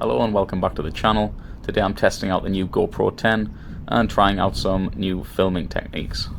Hello and welcome back to the channel. Today I'm testing out the new GoPro 10 and trying out some new filming techniques.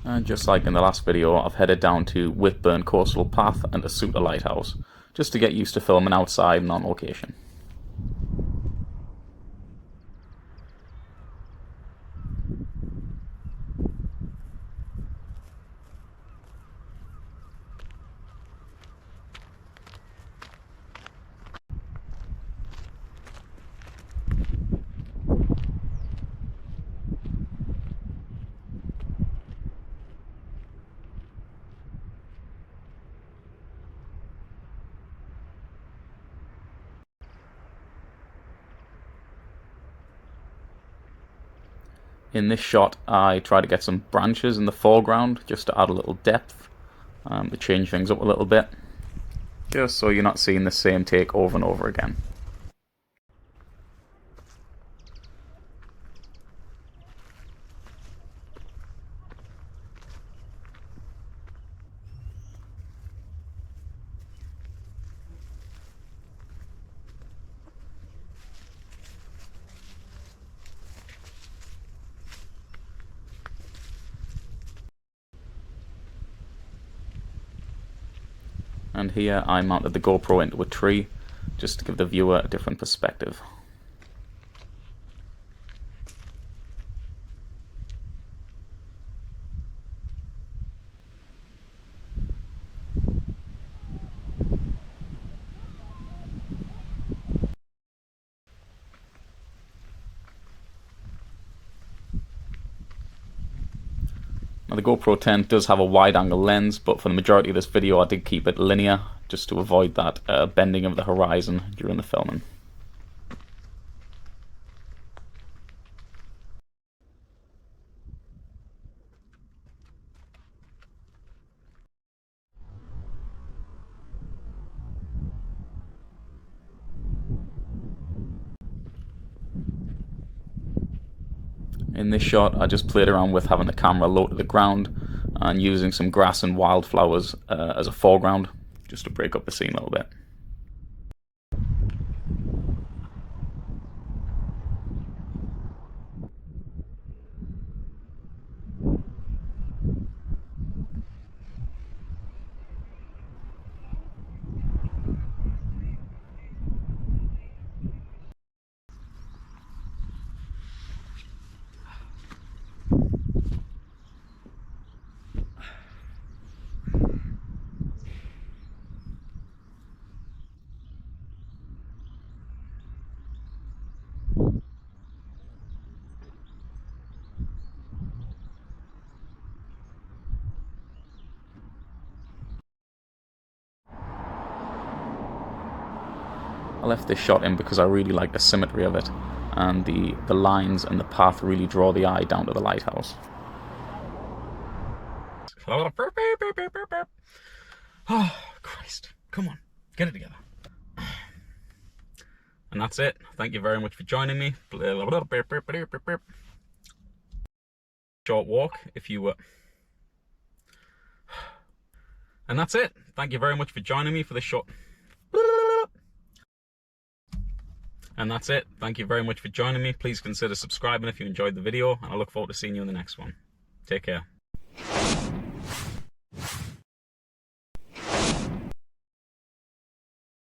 And just like in the last video, I've headed down to Whitburn Coastal Path and the Souter Lighthouse, just to get used to filming outside and on location. In this shot, I try to get some branches in the foreground just to add a little depth, to change things up a little bit, just so you're not seeing the same take over and over again. And here I mounted the GoPro into a tree just to give the viewer a different perspective. Now the GoPro 10 does have a wide angle lens, but for the majority of this video I did keep it linear, just to avoid that bending of the horizon during the filming. In this shot, I just played around with having the camera low to the ground and using some grass and wildflowers as a foreground, just to break up the scene a little bit. I left this shot in because I really like the symmetry of it, and the lines and the path really draw the eye down to the lighthouse. Oh, Christ. Come on, get it together. And that's it. Thank you very much for joining me. Short walk if you were. And that's it. Thank you very much for joining me for this short. And that's it. Thank you very much for joining me. Please consider subscribing if you enjoyed the video, and I look forward to seeing you in the next one. Take care.